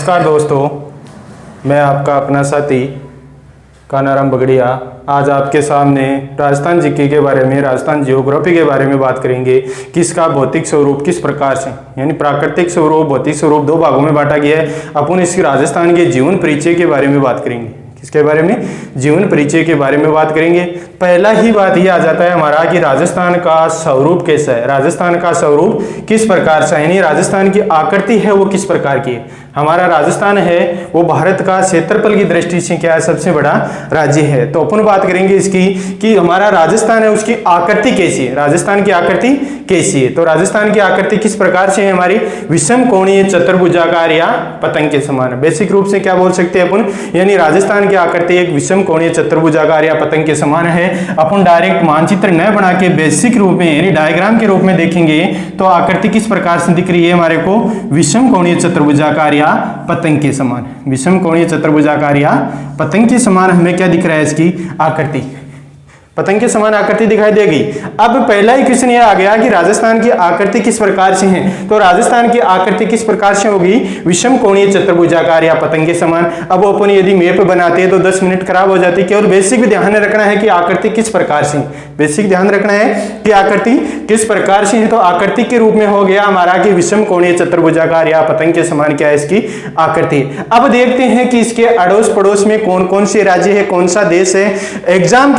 नमस्कार दोस्तों, मैं आपका अपना साथी कानाराम बगड़िया आज आपके सामने राजस्थान जीके के बारे में, राजस्थान जियोग्राफी के बारे में बात करेंगे कि इसका भौतिक स्वरूप किस प्रकार से, यानी प्राकृतिक स्वरूप, भौतिक स्वरूप दो भागों में बांटा गया है। अपन इसकी राजस्थान के जीवन परिचय के बारे में बात करेंगे। किसके बारे में? जीवन परिचय के बारे में बात करेंगे। पहला ही बात ये आ जाता है हमारा कि राजस्थान का स्वरूप कैसा है, राजस्थान का स्वरूप किस प्रकार से, यानी राजस्थान की आकृति है वो किस प्रकार की है। हमारा राजस्थान है वो भारत का क्षेत्रफल की दृष्टि से क्या है, सबसे बड़ा राज्य है। तो अपन बात करेंगे इसकी कि हमारा राजस्थान है उसकी आकृति कैसी है, राजस्थान की आकृति कैसी है। तो राजस्थान की आकृति किस प्रकार से है हमारी, विषम कोणीय चतुर्भुजाकार या पतंग के समान है। बेसिक रूप से क्या बोल सकते हैं अपन, यानी राजस्थान की आकृति एक विषम कोणीय चतुर्भुजाकार या पतंग के समान है। अपन डायरेक्ट मानचित्र न बना के बेसिक रूप में यानी डायग्राम के रूप में देखेंगे तो आकृति किस प्रकार से दिख रही है हमारे को, विषम कोणीय चतुर्भुजाकार या पतंग के समान। विषम कोणीय चतुर्भुजाकार या पतंग के समान हमें क्या दिख रहा है, इसकी आकृति पतंग के समान आकृति दिखाई देगी। अब पहला ही क्वेश्चन ये आ गया कि राजस्थान की आकृति किस प्रकार से है। तो राजस्थान की आकृति किस प्रकार से होगी, विषम कोणीय चतुर्भुजाकार या पतंग के समान। अब अपन यदि मैप बनाते हैं तो 10 मिनट खराब हो जाती है। केवल बेसिक भी ध्यान रखना है कि आकृति किस प्रकार से, बेसिक ध्यान रखना है कि आकृति किस प्रकार से है। तो आकृति के रूप में हो गया हमारा कि विषम कोणीय चतुर्भुजाकार या पतंग के समान क्या है इसकी आकृति। अब देखते हैं कि इसके अड़ोस पड़ोस में कौन कौन से राज्य है, कौन सा देश है। एग्जाम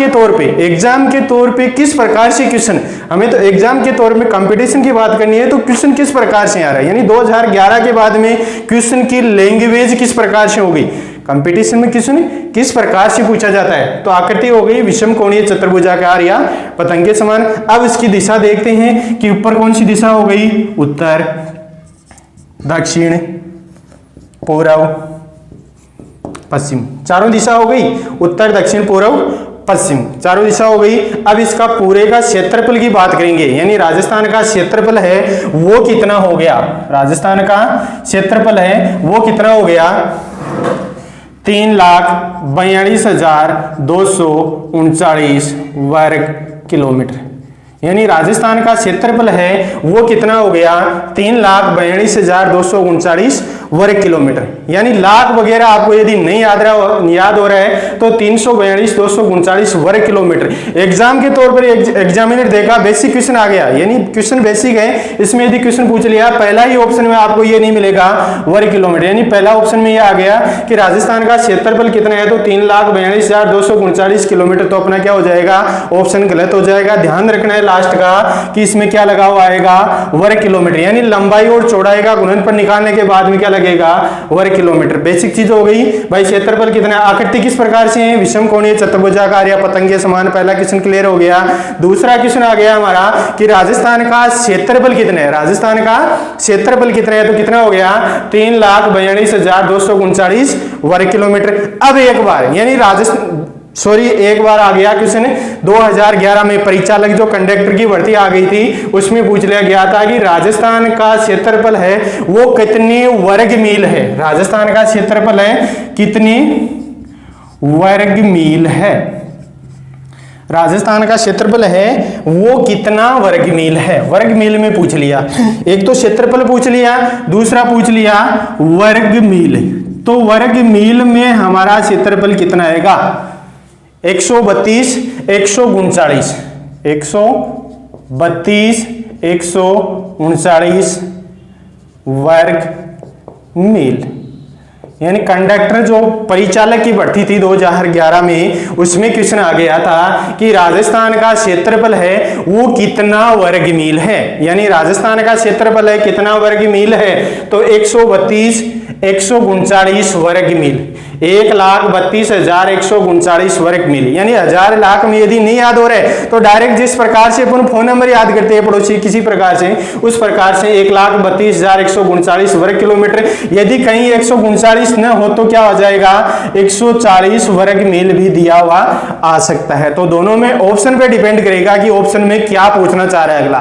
के तौर पे किस प्रकार से क्वेश्चन, हमें तो एग्जाम के तौर में कंपटीशन की बात करनी है तो क्वेश्चन किस प्रकार से आ रहा है, यानी 2011 के बाद में क्वेश्चन की लैंग्वेज किस प्रकार से होगी, कंपटीशन में क्वेश्चन किस प्रकार से पूछा जाता है। तो आकृति हो गई विषम कोणीय चतुर्भुजाकार या पतंग के समान। अब इसकी दिशा देखते हैं कि ऊपर कौन सी दिशा हो गई, उत्तर, दक्षिण, पूर्व, पश्चिम, चारों दिशा हो गई, उत्तर, दक्षिण, पूर्व, पश्चिम, चारों दिशा हो गई। अब इसका पूरे का क्षेत्रफल की बात करेंगे, यानी राजस्थान का क्षेत्रफल है वो कितना हो गया, राजस्थान का क्षेत्रफल है वो कितना हो गया, 3,42,239 वर्ग किलोमीटर। यानी राजस्थान का क्षेत्रफल है वो कितना हो गया, 3,42,239 वर्ग किलोमीटर। यानी लाख वगैरह आपको यदि नहीं याद हो रहा है तो 342,239 वर्ग किलोमीटर। एग्जाम के तौर पर एग्जामिनर देखा बेसिक क्वेश्चन आ गया, यानी क्वेश्चन बेसिक है, इसमें यदि क्वेश्चन पूछ लिया पहला ही ऑप्शन में आपको ये नहीं मिलेगा वर्ग किलोमीटर, यानी पहला ऑप्शन में ये आ गया कि राजस्थान का क्षेत्रफल कितना है तो 3,42,239 किलोमीटर। तो अपना क्या हो जाएगा, ऑप्शन गलत हो जाएगा। ध्यान रखना है लास्ट का कि इसमें क्या लगा हुआ आएगा, वर्ग किलोमीटर, यानी लंबाई और चौड़ाई का गुणनफल निकालने के बाद में क्या लगेगा, वर्ग किलोमीटर। बेसिक चीज हो गई भाई। क्षेत्रफल कितना है, आकृति किस प्रकार से है, विषम कोणीय चतुर्भुजाकार या पतंग के समान। पहला क्वेश्चन क्लियर हो गया। दूसरा क्वेश्चन आ गया हमारा कि राजस्थान का क्षेत्रफल कितना है, राजस्थान का क्षेत्रफल कितना है तो कितना हो गया, 3,42,239 वर्ग किलोमीटर। अब एक बार यानी एक बार आ गया क्वेश्चन 2011 में परिचालक जो कंडक्टर की भर्ती आ गई थी उसमें पूछ लिया गया था कि राजस्थान का क्षेत्रफल है वो कितने वर्ग मील है, राजस्थान का क्षेत्रफल है कितने वर्ग मील है, राजस्थान का क्षेत्रफल है वो कितना वर्ग मील है। वर्ग मील में पूछ लिया, एक तो क्षेत्रफल पूछ लिया, दूसरा पूछ लिया वर्ग मील। तो वर्ग मील में हमारा क्षेत्रफल कितना आएगा, 132 139 वर्ग मील। यानी कंडक्टर जो परिचालक की भर्ती थी 2011 में उसमें क्वेश्चन आ गया था कि राजस्थान का क्षेत्रफल है वो कितना वर्ग मील है, यानी राजस्थान का क्षेत्रफल है कितना वर्ग मील है तो 132 139 वर्ग मील, 1,32,139 वर्ग मील। यानी हजार लाख में यदि नहीं याद हो रहे तो डायरेक्ट जिस प्रकार से अपन फोन नंबर याद करते हैं पड़ोसी किसी प्रकार से, उस प्रकार से 1,32,139 वर्ग किलोमीटर। यदि कहीं 139 न हो तो क्या हो जाएगा, 140 वर्ग मील भी दिया हुआ आ सकता है। तो दोनों में ऑप्शन पे डिपेंड करेगा कि ऑप्शन में क्या पूछना चाह रहा है अगला,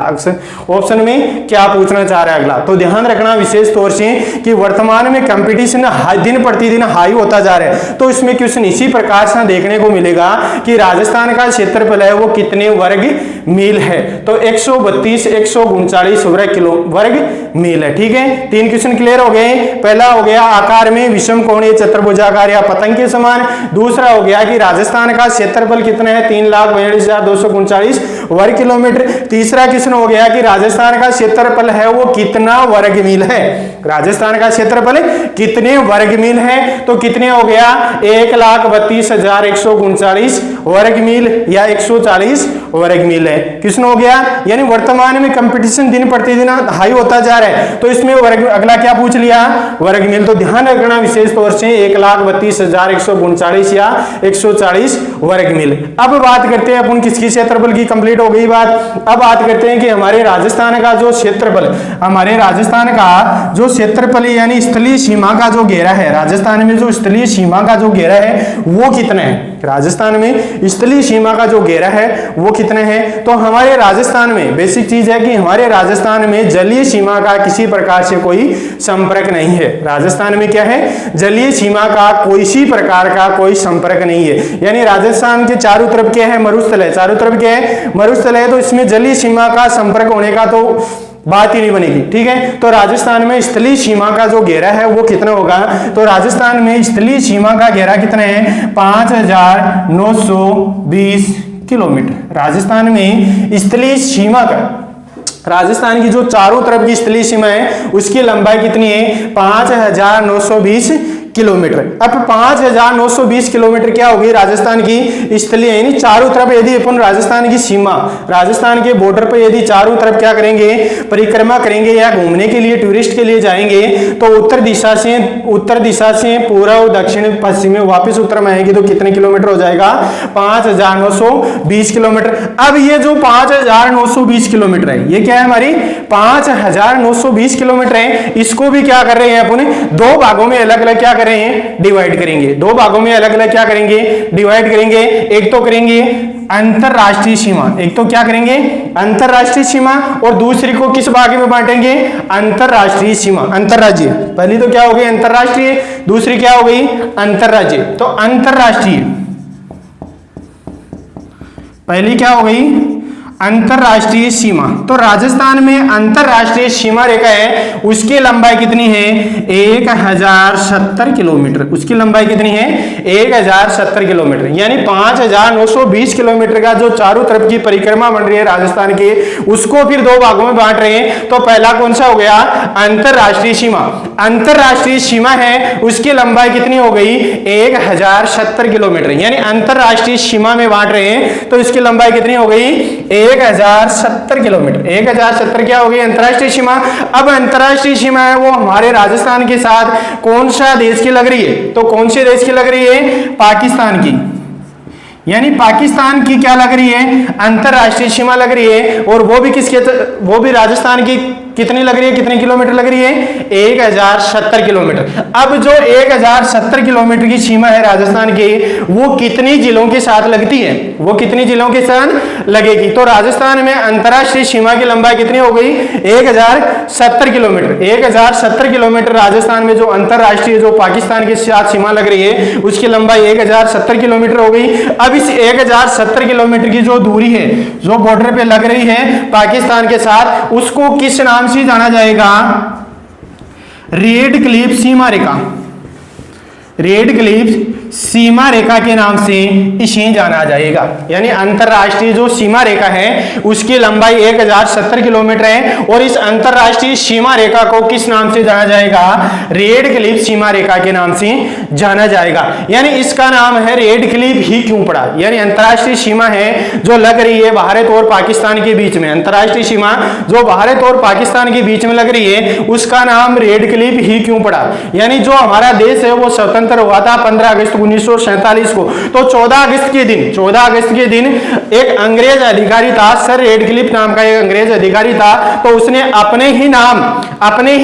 ऑप्शन में क्या पूछना चाह रहा है अगला। तो ध्यान रखना विशेष तौर से कि वर्तमान में कंपटीशन दिन प्रतिदिन हाई होता जा रहा है। तो इसमें क्वेश्चन इसी प्रकार से देखने को मिलेगा कि राजस्थान का क्षेत्रफल है वो कितने वर्ग मील है, तो 132 139 वर्ग मील है। ठीक है, 3 क्वेश्चन क्लियर हो गए। पहला हो गया आकार में विषम कोणीय चतुर्भुजाकार या पतंग के समान। दूसरा हो गया कि राजस्थान का क्षेत्रफल कितना है, 3,42,239 वर्ग किलोमीटर। तीसरा क्वेश्चन हो गया कि राजस्थान का क्षेत्रफल है वो कितना वर्ग मील है, राजस्थान का क्षेत्रफल कितने वर्ग मील है, तो कितने हो गया 1,32,139 वर्ग मील या 140 वर्ग मील है। क्वेश्चन हो गया। यानी वर्तमान में कंपटीशन दिन प्रतिदिन हाई होता जा रहा है, तो इसमें वर्ग अगला क्या पूछ लिया, वर्ग मील। तो ध्यान रखना विशेष तौर से 1,32,139 या 140 वर्ग मील। अब बात करते हैं अपन किसकी क्षेत्रफल की, कंप्लीट हो गई बात। अब बात करते हैं कि हमारे राजस्थान का जो क्षेत्रफल, हमारे राजस्थान का जो क्षेत्रफल यानी स्थलीय सीमा का जो घेरा है, राजस्थान में जो स्थलीय सीमा का जो घेरा है वो कितना है, राजस्थान में स्थलीय सीमा का जो घेरा है वो कितने है। तो हमारे राजस्थान में बेसिक चीज है कि हमारे राजस्थान में जलीय सीमा का किसी प्रकार से कोई संपर्क नहीं है। राजस्थान में क्या है, जलीय सीमा का किसी प्रकार का कोई संपर्क नहीं है। यानी राजस्थान के चारों तरफ क्या है, मरुस्थल है, चारों तरफ क्या है, मरुस्थल है। तो इसमें जलीय सीमा का संपर्क होने का तो बात ही नहीं बनेगी। ठीक है, तो राजस्थान में स्थलीय सीमा का जो घेरा है वो कितना होगा, तो राजस्थान में स्थलीय सीमा का घेरा कितना है, 5,920 किलोमीटर। राजस्थान में स्थलीय सीमा का, राजस्थान की जो चारों तरफ की स्थलीय सीमा है उसकी लंबाई कितनी है, 5,920 किलोमीटर। अब 5,920 किलोमीटर क्या होगी राजस्थान की स्थलीय, यानी चारों तरफ यदि अपन राजस्थान की सीमा, राजस्थान के बॉर्डर पर यदि चारों तरफ क्या करेंगे, परिक्रमा करेंगे या घूमने के लिए टूरिस्ट के लिए जाएंगे, तो उत्तर दिशा से पूर्व दक्षिण पश्चिम में वापस उत्तर में आएंगे तो कितने किलोमीटर हो जाएगा, 5,920 किलोमीटर। अब ये जो 5,920 किलोमीटर है ये क्या है, हमारी 5,920 किलोमीटर है। इसको भी क्या कर रहे हैं अपन, दो भागों में अलग अलग क्या कर रहे हैं, डिवाइड करेंगे। दो भागों में अलग अलग क्या करेंगे, डिवाइड करेंगे। एक तो करेंगे अंतरराष्ट्रीय सीमा, एक तो क्या करेंगे अंतरराष्ट्रीय सीमा, और दूसरी को किस भाग में बांटेंगे, अंतरराष्ट्रीय सीमा, अंतरराज्यीय। पहली तो क्या हो गई अंतरराष्ट्रीय, दूसरी क्या हो गई अंतरराज्यीय। तो अंतरराष्ट्रीय, पहली क्या हो गई अंतरराष्ट्रीय सीमा। तो राजस्थान में अंतरराष्ट्रीय सीमा रेखा है उसकी लंबाई कितनी है, 1,070 किलोमीटर। उसकी लंबाई कितनी है, 1,070 किलोमीटर। यानी 5,920 किलोमीटर का जो चारों तरफ की परिक्रमा बन रही है राजस्थान के, उसको फिर दो भागों में बांट रहे हैं। तो पहला कौन सा हो गया, अंतरराष्ट्रीय सीमा। अंतरराष्ट्रीय सीमा है उसकी लंबाई कितनी हो गई, 1,070 किलोमीटर। यानी अंतरराष्ट्रीय सीमा में बांट रहे हैं तो इसकी लंबाई कितनी हो गई, 1,070 किलोमीटर। 1,070 क्या हो गई अंतरराष्ट्रीय सीमा। अब अंतरराष्ट्रीय सीमा है वो हमारे राजस्थान के साथ कौन सा देश की लग रही है, तो कौन से देश की लग रही है, पाकिस्तान की। यानी पाकिस्तान की क्या लग रही है, अंतरराष्ट्रीय सीमा लग रही है। और वो भी किसके, वो भी राजस्थान की कितनी लग रही है, कितने किलोमीटर लग रही है, 1,070 किलोमीटर। अब जो 1,070 किलोमीटर की सीमा है राजस्थान की, वो कितनी जिलों के साथ लगती है, वो कितनी जिलों के साथ लगेगी। तो राजस्थान में अंतरराष्ट्रीय सीमा की लंबाई कितनी हो गई, 1,070 किलोमीटर। 1,070 किलोमीटर राजस्थान में जो अंतरराष्ट्रीय जो पाकिस्तान के साथ सीमा लग रही है उसकी लंबाई 1,070 किलोमीटर हो गई। अब इस 1,070 किलोमीटर की जो दूरी है जो बॉर्डर पे लग रही है पाकिस्तान के साथ, उसको किस नाम से जाना जाएगा, रेड क्लिफ सीमा रेखा। रेड क्लिफ सीमा रेखा के नाम से इसे जाना जाएगा। यानी अंतरराष्ट्रीय जो सीमा रेखा है उसकी लंबाई 1,070 किलोमीटर है और इस अंतरराष्ट्रीय सीमा रेखा को किस नाम से जाना जाएगा, रेड क्लिफ सीमा रेखा के नाम से जाना जाएगा। यानी इसका नाम है रेड क्लिफ ही क्यों पड़ा, यानी अंतरराष्ट्रीय सीमा है जो लग रही है भारत और पाकिस्तान के बीच में, अंतरराष्ट्रीय सीमा जो भारत और पाकिस्तान के बीच में लग रही है उसका नाम रेड क्लिफ ही क्यों पड़ा। यानी जो हमारा देश है वो स्वतंत्र हुआ था 15 अगस्त अगस्त 1947 को। तो 14 अगस्त के दिन एक अंग्रेज अधिकारी था, सर रेडक्लिफ नाम का एक अंग्रेज अधिकारी था, तो उसने अपने ही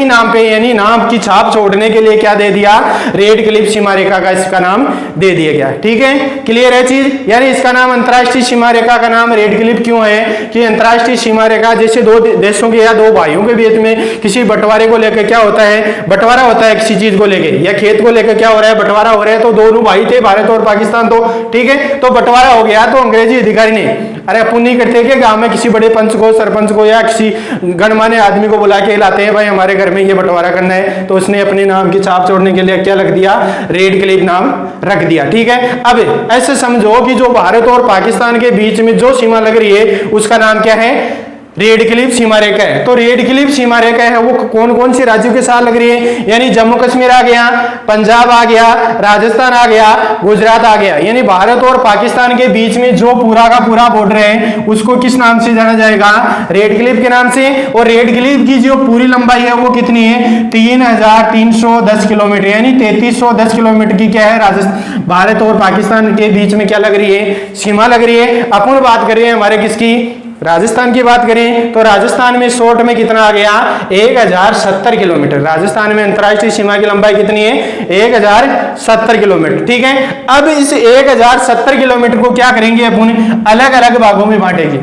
नाम पे यानी नाम की छाप छोड़ने के लिए क्या दे दिया, रेडक्लिफ सीमा रेखा का इसका नाम दे दिया गया। ठीक है, क्लियर है चीज। यानी इसका नाम अंतरराष्ट्रीय सीमा रेखा का नाम रेडक्लिफ क्यों है कि अंतरराष्ट्रीय सीमा रेखा जैसे दो देशों के या दो भाइयों के बीच में किसी बंटवारे को लेकर क्या होता है, बंटवारा होता है किसी चीज को लेकर, या खेत को लेकर क्या हो रहा है, बंटवारा हो रहा है। तो दोनों भाई थे, भारत और पाकिस्तान, तो ठीक है, तो बंटवारा हो गया। तो अंग्रेजी अधिकारी ने, अरे अपन नहीं करते कि गांव में किसी बड़े पंच को, सरपंच को या किसी गणमान्य आदमी को बुला के लाते हैं, भाई हमारे घर में ये बंटवारा करना है, तो उसने अपने नाम की छाप छोड़ने के लिए क्या रख दिया, रेडक्लिफ नाम रख दिया। ठीक है, अब ऐसे समझो कि जो भारत और पाकिस्तान के बीच में जो सीमा लग रही है उसका नाम क्या है, रेडक्लिफ सीमा रेखा है। तो रेडक्लिफ सीमा रेखा है वो कौन कौन से राज्यों के साथ लग रही है, यानी जम्मू कश्मीर आ गया, पंजाब आ गया, राजस्थान आ गया, गुजरात आ गया। यानी भारत और पाकिस्तान के बीच में जो पूरा का पूरा बॉर्डर है उसको किस नाम से जाना जाएगा, रेडक्लिफ के नाम से। और रेडक्लिफ की जो पूरी लंबाई है वो कितनी है, 3310 किलोमीटर, यानी 3310 किलोमीटर की क्या है, राजस्थान भारत और पाकिस्तान के बीच में क्या लग रही है, सीमा लग रही है। अपन बात कर रहे हैं हमारे किसकी, राजस्थान की बात करें तो राजस्थान में शॉर्ट में कितना आ गया, 1070 किलोमीटर। राजस्थान में अंतरराष्ट्रीय सीमा की लंबाई कितनी है, 1070 किलोमीटर। ठीक है, अब इस 1070 किलोमीटर को क्या करेंगे अपन, अलग अलग भागों में बांटेंगे।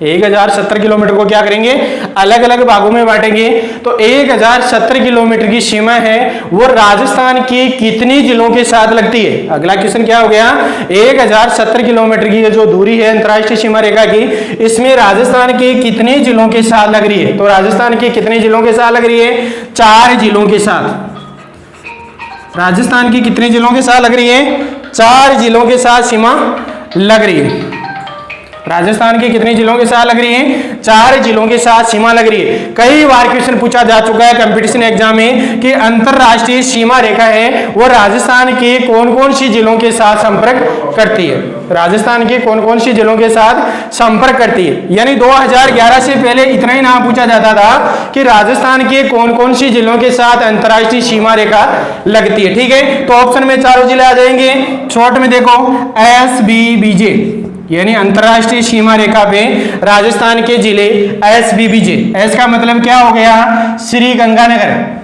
1070 किलोमीटर को क्या करेंगे, अलग अलग भागों में बांटेंगे। तो 1070 किलोमीटर की सीमा है वो राजस्थान की कितनी जिलों के साथ लगती है। अगला क्वेश्चन क्या हो गया, 1070 किलोमीटर की जो दूरी है अंतरराष्ट्रीय सीमा रेखा की, इसमें राजस्थान के कितने जिलों के साथ लग रही है। तो राजस्थान के कितने जिलों के साथ लग रही है, 4 जिलों के साथ। राजस्थान की कितने जिलों के साथ लग रही है, 4 जिलों के साथ सीमा लग रही है। राजस्थान के कितने जिलों के साथ लग रही है, 4 जिलों के साथ सीमा लग रही है। कई बार क्वेश्चन पूछा जा चुका है कंपटीशन एग्जाम में कि अंतरराष्ट्रीय सीमा रेखा है वो राजस्थान के कौन कौन सी जिलों के साथ संपर्क करती है, राजस्थान के कौन कौन सी जिलों के साथ संपर्क करती है। यानी 2011 से पहले इतना ही नाम पूछा जाता था कि राजस्थान के कौन कौन सी जिलों के साथ अंतरराष्ट्रीय सीमा रेखा लगती है। ठीक है, तो ऑप्शन में चारों जिले आ जाएंगे। शॉर्ट में देखो SBBJ, यानी अंतरराष्ट्रीय सीमा रेखा पे राजस्थान के जिले SBBJ। एस का मतलब क्या हो गया, श्री गंगानगर।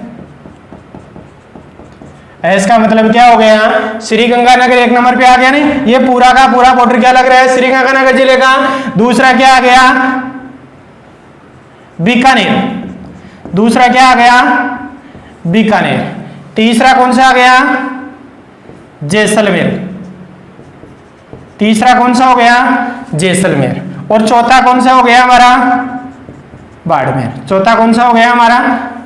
एस का मतलब क्या हो गया, श्री गंगानगर 1 नंबर पे आ गया। नहीं, ये पूरा का पूरा बॉर्डर क्या लग रहा है, श्री गंगानगर जिले का। दूसरा क्या आ गया, बीकानेर। दूसरा क्या आ गया, बीकानेर। तीसरा कौन सा आ गया, जैसलमेर। तीसरा कौन सा हो गया, जैसलमेर। और चौथा कौन सा हो गया हमारा, बाड़मेर। चौथा कौन सा हो गया हमारा,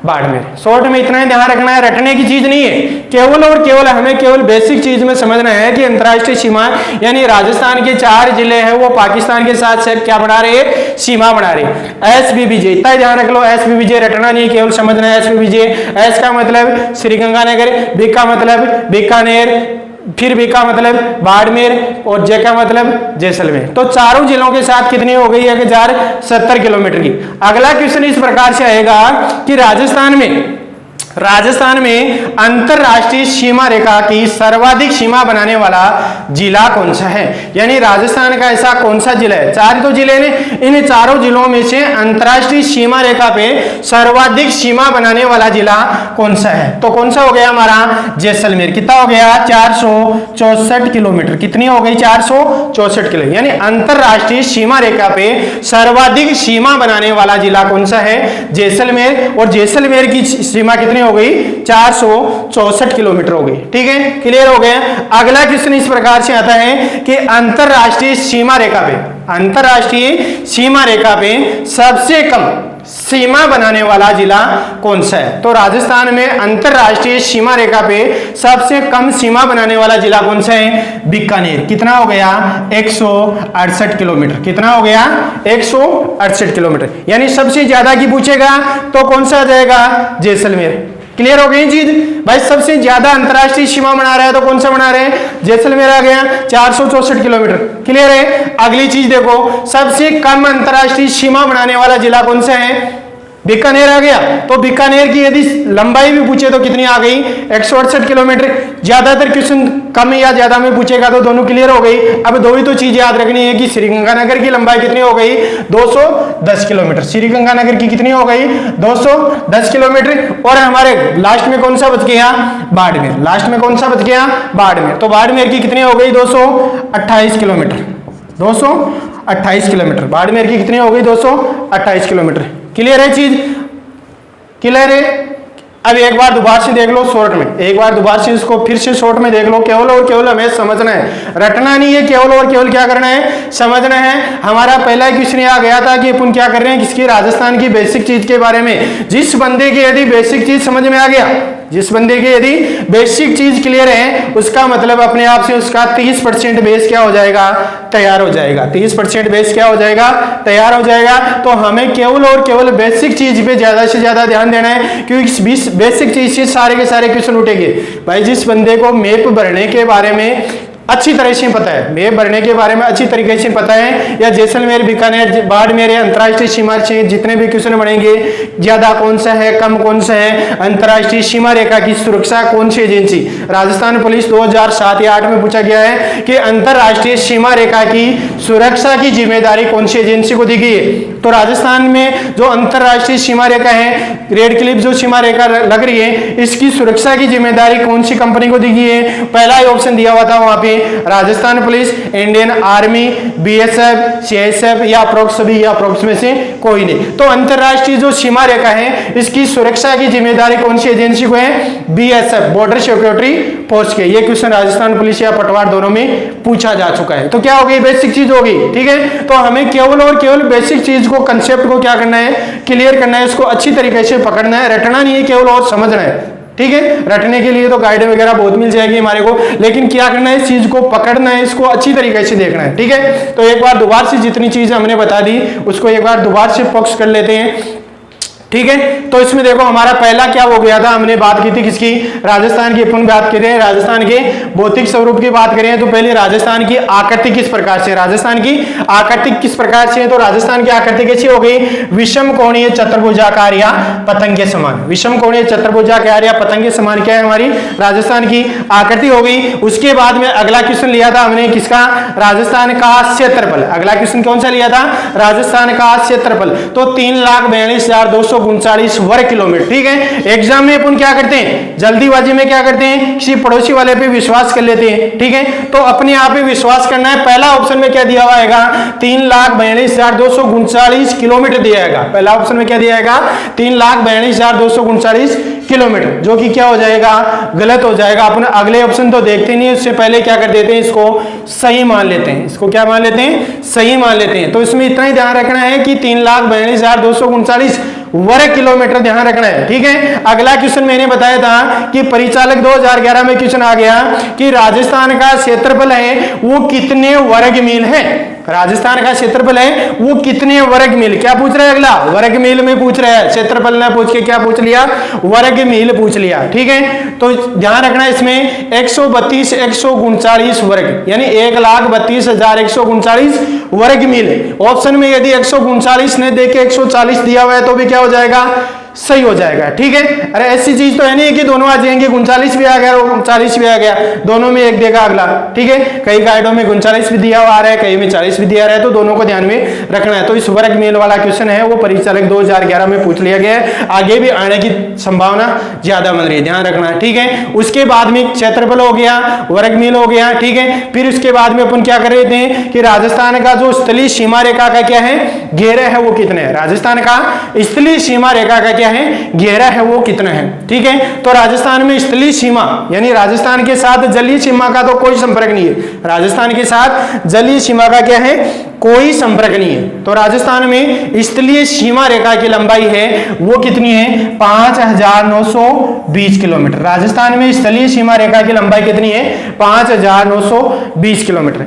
बाड़मेर। शॉर्ट में इतना ही ध्यान रखना है, रटने की चीज नहीं है, केवल और केवल हमें केवल बेसिक चीज में समझना है कि अंतरराष्ट्रीय सीमा यानी राजस्थान के 4 जिले हैं वो पाकिस्तान के साथ क्या बना रहे हैं, सीमा बना रहे हैं। SBBJ इतना ही ध्यान रख लो, SBBJ रटना नहीं, केवल समझना है SBBJ। एस का मतलब श्रीगंगानगर, बी का मतलब बीकानेर, फिर बी का मतलब बाड़मेर और जे का मतलब जैसलमेर। तो चारों जिलों के साथ कितनी हो गई, 1070 किलोमीटर की। अगला क्वेश्चन इस प्रकार से आएगा कि राजस्थान में अंतरराष्ट्रीय सीमा रेखा की सर्वाधिक सीमा बनाने वाला जिला कौन सा है। यानी राजस्थान का ऐसा कौन सा जिला है, 4 तो जिले ने, इन चारों जिलों में से अंतरराष्ट्रीय सीमा रेखा पे सर्वाधिक सीमा बनाने वाला जिला कौन सा है। तो कौन सा हो गया हमारा, जैसलमेर। कितना हो गया, 464 किलोमीटर। कितनी हो गई, 464 किलो। यानी अंतरराष्ट्रीय सीमा रेखा पे सर्वाधिक सीमा बनाने वाला जिला कौन सा है, जैसलमेर। और जैसलमेर की सीमा कितनी हो गई, 464 किलोमीटर हो गई। ठीक है, क्लियर हो गया। अगला क्वेश्चन इस प्रकार से आता है कि अंतरराष्ट्रीय सीमा रेखा पे सबसे कम सीमा बनाने वाला जिला कौन सा है। तो राजस्थान में अंतरराष्ट्रीय सीमा रेखा पे सबसे कम सीमा बनाने वाला जिला कौन सा है, बीकानेर। कितना हो गया, 168 किलोमीटर। कितना हो गया, 168 किलोमीटर। यानी सबसे ज्यादा की पूछेगा तो कौन सा आ जाएगा, जैसलमेर। क्लियर हो गई चीज भाई, सबसे ज्यादा अंतरराष्ट्रीय सीमा बना रहा है तो कौन सा बना रहे हैं, जैसलमेर आ गया, 464 किलोमीटर। क्लियर है। अगली चीज देखो, सबसे कम अंतरराष्ट्रीय सीमा बनाने वाला जिला कौन सा है, बीकानेर आ गया, तो बीकानेर की यदि लंबाई भी पूछे तो कितनी आ गई 168 किलोमीटर। ज्यादातर क्वेश्चन कम या ज्यादा में पूछेगा तो दोनों क्लियर हो गई। अब दो ही तो चीज याद रखनी है कि श्रीगंगानगर की लंबाई कितनी हो गई 210 किलोमीटर। श्रीगंगानगर की कितनी हो गई 210 किलोमीटर। और हमारे लास्ट में कौन सा बच गया बाड़मेर। लास्ट में कौन सा बच गया बाड़मेर। तो बाड़मेर की कितनी हो गई 228 किलोमीटर। 228 किलोमीटर बाड़मेर की कितनी हो गई 228 किलोमीटर। क्लियर है चीज, क्लियर है। अब एक बार दोबारा से देख लो शॉर्ट में, एक बार दोबारा से इसको फिर से शॉर्ट में देख लो। केवल और केवल हमें समझना है, रटना नहीं है, केवल और केवल क्या करना है समझना है। हमारा पहला क्वेश्चन आ गया था कि अपन क्या कर रहे हैं किसकी राजस्थान की बेसिक चीज के बारे में। जिस बंदे की यदि बेसिक चीज समझ में आ गया, जिस बंदे की यदि बेसिक चीज क्लियर है, उसका मतलब अपने आप से उसका 30% बेस क्या हो जाएगा तैयार हो जाएगा। 30% बेस क्या हो जाएगा तैयार हो जाएगा। तो हमें केवल और केवल बेसिक चीज पे ज्यादा से ज्यादा ध्यान देना है, क्योंकि बेसिक चीज से सारे के सारे क्वेश्चन उठेंगे। भाई जिस बंदे को मैप भरने के बारे में अच्छी तरह से पता है, मैप भरने के बारे में अच्छी तरीके से पता है, या जैसलमेर बीकानेर बाड़मेर अंतर्राष्ट्रीय सीमा से जितने भी क्वेश्चन बनेंगे, ज्यादा कौन सा है कम कौन सा है, अंतर्राष्ट्रीय सीमा रेखा की सुरक्षा कौन सी एजेंसी, राजस्थान पुलिस 2007 या 8 में पूछा गया है कि अंतर्राष्ट्रीय सीमा रेखा की सुरक्षा की जिम्मेदारी कौन सी एजेंसी को दी गई है। तो राजस्थान में जो अंतर्राष्ट्रीय सीमा रेखा है, रेड क्लिफ जो सीमा रेखा लग रही है, इसकी सुरक्षा की जिम्मेदारी कौन सी कंपनी को दी गई है। पहला ही ऑप्शन दिया हुआ था वहां पे Rajasthan police, Indian army, BSF, CISF या अप्रोक्स, सभी या अप्रोक्स में से कोई नहीं। तो अंतर्राष्ट्रीय जो सीमा रेखा है इसकी सुरक्षा की जिम्मेदारी कौन सी एजेंसी को है बीएसएफ, बॉर्डर सिक्योरिटी फोर्स के। ये क्वेश्चन राजस्थान पुलिस या पटवार दोनों में पूछा जा चुका है। तो क्या हो गई बेसिक चीज होगी, ठीक है। तो हमें केवल और केवल बेसिक चीज को, कंसेप्ट को क्या करना है क्लियर करना है, इसको अच्छी तरीके से पकड़ना है, रटना नहीं है, केवल और समझना है, ठीक है। रटने के लिए तो गाइड वगैरह बहुत मिल जाएगी हमारे को, लेकिन क्या करना है इस चीज को पकड़ना है, इसको अच्छी तरीके से देखना है, ठीक है। तो एक बार दोबारा से जितनी चीज हमने बता दी उसको एक बार दोबारा से फोकस कर लेते हैं, ठीक है। तो इसमें देखो हमारा पहला क्या हो गया था, हमने बात की थी किसकी राजस्थान की, अपन बात करें राजस्थान के भौतिक स्वरूप की बात करें तो पहले राजस्थान की आकृति किस प्रकार से, राजस्थान की आकृति किस प्रकार से है। तो राजस्थान की आकृति कैसी हो गई विषम कोणीय चतुर्भुजाकार या पतंग के समान। विषम कोणीय चतुर्भुजाकार या पतंग के समान क्या है हमारी राजस्थान की आकृति हो गई। उसके बाद में अगला क्वेश्चन लिया था हमने किसका राजस्थान का क्षेत्रफल। अगला क्वेश्चन कौन सा लिया था राजस्थान का क्षेत्रफल। तो 3,42,239 वर्ग किलोमीटर, ठीक है। एग्जाम में अपन क्या करते हैं जल्दीबाजी में क्या करते हैं किसी पड़ोसी वाले पे विश्वास कर लेते हैं, ठीक है। तो अपने आप पे विश्वास करना है। पहला ऑप्शन में क्या दिया हुआ है 3,42,239 किलोमीटर दिया जाएगा। पहला ऑप्शन में क्या दिया जाएगा 3,42,239 किलोमीटर, जो कि क्या हो जाएगा गलत हो जाएगा। अपन अगले ऑप्शन तो देखते नहीं, उससे पहले क्या कर देते हैं इसको सही मान लेते हैं। इसको क्या मान लेते हैं सही मान लेते हैं। तो इसमें इतना ही ध्यान रखना है कि 3,42,239 वर्ग किलोमीटर ध्यान रखना है, ठीक है। अगला क्वेश्चन मैंने बताया था कि परिचालक 2011 में क्वेश्चन आ गया कि राजस्थान का क्षेत्रफल है वो कितने वर्ग मील है। राजस्थान का क्षेत्रफल है वो कितने वर्ग मील, क्या पूछ रहा है अगला वर्ग मील में पूछ रहा है। क्षेत्रफल ना पूछ के क्या पूछ लिया वर्ग मील पूछ लिया, ठीक है। तो ध्यान रखना इसमें 132,139 वर्ग यानी 1,32,139 वर्ग मील। ऑप्शन में यदि 139 ने देके 140 दिया हुआ है तो भी क्या हो जाएगा सही हो जाएगा, ठीक है। अरे ऐसी चीज तो है नहीं कि दोनों आ जाएंगे 39 भी आ गया और 39 भी आ गया, दोनों में एक देगा अगला, ठीक है। कई गाइडों में 39 भी दिया हुआ आ रहा है, कई में 40 भी दिया रहा है, तो दोनों को ध्यान में रखना है। तो इस वर्ग मील वाला क्वेश्चन है वो परिचालक 2011 में पूछ लिया गया है, आगे भी आने की संभावना ज्यादा बन रही है, ध्यान रखना है, ठीक है। उसके बाद में क्षेत्रफल हो गया, वर्ग मील हो गया, ठीक है। फिर उसके बाद में अपन क्या कर रहे थे कि राजस्थान का जो स्थलीय सीमा रेखा का क्या है घेरा है वो कितने है, राजस्थान का स्थलीय सीमा रेखा का क्या है घेरा है वो कितना है, ठीक है। तो राजस्थान में स्थलीय सीमा यानी राजस्थान के साथ जलीय सीमा का तो कोई संपर्क नहीं है, राजस्थान के साथ जलीय सीमा का क्या है कोई संपर्क नहीं है। तो राजस्थान में स्थलीय सीमा रेखा की लंबाई है वो कितनी है 5,920 किलोमीटर। राजस्थान में स्थलीय सीमा रेखा की लंबाई कितनी है 5,920 किलोमीटर।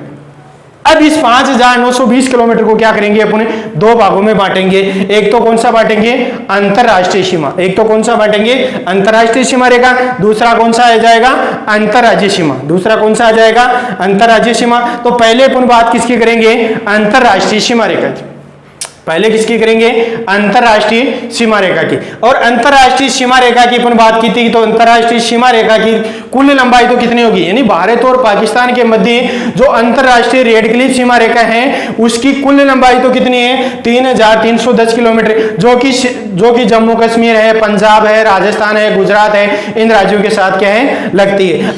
अब इस 5,920 किलोमीटर को क्या करेंगे अपने दो भागों में बांटेंगे। एक तो कौन सा बांटेंगे अंतरराष्ट्रीय सीमा, एक तो कौन सा बांटेंगे अंतरराष्ट्रीय सीमा रेखा, दूसरा कौन सा आ जाएगा अंतरराज्यीय सीमा, दूसरा कौन सा आ जाएगा अंतरराज्यीय सीमा। तो पहले अपन बात किसकी करेंगे अंतरराष्ट्रीय सीमा रेखा की। पहले किसकी करेंगे? अंतरराष्ट्रीय सीमा रेखा की। और अंतरराष्ट्रीय सीमा रेखा की अपन बात की थी, तो अंतरराष्ट्रीय सीमा रेखा की कुल लंबाई तो कितनी होगी, यानी भारत और पाकिस्तान के मध्य जो अंतरराष्ट्रीय रेड क्लिफ सीमा रेखा है उसकी कुल लंबाई तो कितनी है? 3310 किलोमीटर, जो कि जम्मू कश्मीर है, पंजाब है, राजस्थान है, गुजरात है, इन राज्यों के साथ क्या है? लगती है।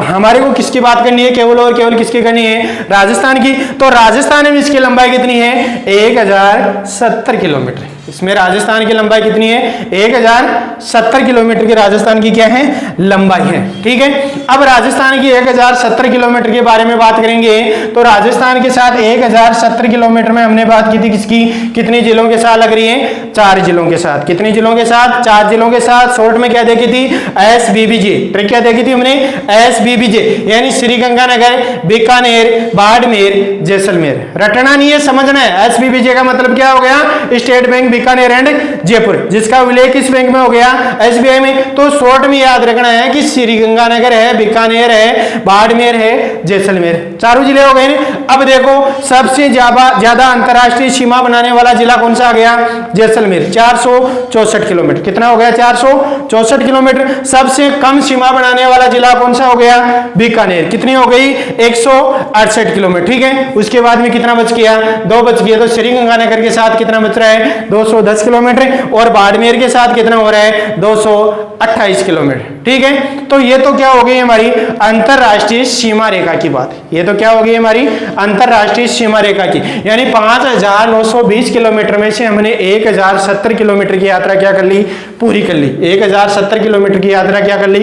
हमारे को किसकी बात करनी है? केवल और केवल किसकी करनी है? राजस्थान की। तो राजस्थान में इसकी लंबाई कितनी है? 1070 किलोमीटर। इसमें राजस्थान की लंबाई कितनी है? 1070 किलोमीटर की राजस्थान की क्या है? लंबाई है। ठीक है, अब राजस्थान की 1070 किलोमीटर के बारे में बात करेंगे। तो राजस्थान के साथ 1070 किलोमीटर में हमने बात की थी किसकी? कितने जिलों के साथ लग रही है? 4 जिलों के साथ। कितने जिलों के साथ? 4 जिलों के साथ। शॉर्ट में क्या देखी थी? SBBJ। ट्रिक क्या देखी थी हमने? SBBJ, यानी श्री गंगानगर, बीकानेर, बाड़मेर, जैसलमेर। रटना नहीं है, समझना है। SBBJ का मतलब क्या हो गया? State bank Bikaner and Jaipur, जिसका विलय किस बैंक में हो गया? SBI में। तो शॉर्ट में याद रखना है कि श्री गंगानगर है, बीकानेर है, बाड़मेर है, जैसलमेर, चारों जिले हो गए। अब देखो सबसे ज्यादा अंतरराष्ट्रीय सीमा बनाने वाला जिला कौन सा आ गया? जैसलमेर, 464 किलोमीटर। कितना हो गया? 464 किलोमीटर। सबसे कम सीमा बनाने वाला जिला कौन सा हो गया? बीकानेर। कितनी हो गई? 168 किलोमीटर। ठीक है, उसके बाद में कितना बच गया? 2 बच गया। तो श्री गंगानगर के साथ कितना बच रहा है? 210 किलोमीटर। और बाड़मेर के साथ कितना हो रहा है? 228 किलोमीटर। ठीक है, तो ये तो क्या हो गई हमारी अंतरराष्ट्रीय सीमा रेखा की बात। ये तो क्या हो गई हमारी अंतरराष्ट्रीय सीमा रेखा की, यानी 5920 किलोमीटर में से हमने 1070 किलोमीटर की यात्रा क्या कर ली? पूरी कर ली। 1070 किलोमीटर की यात्रा क्या कर ली?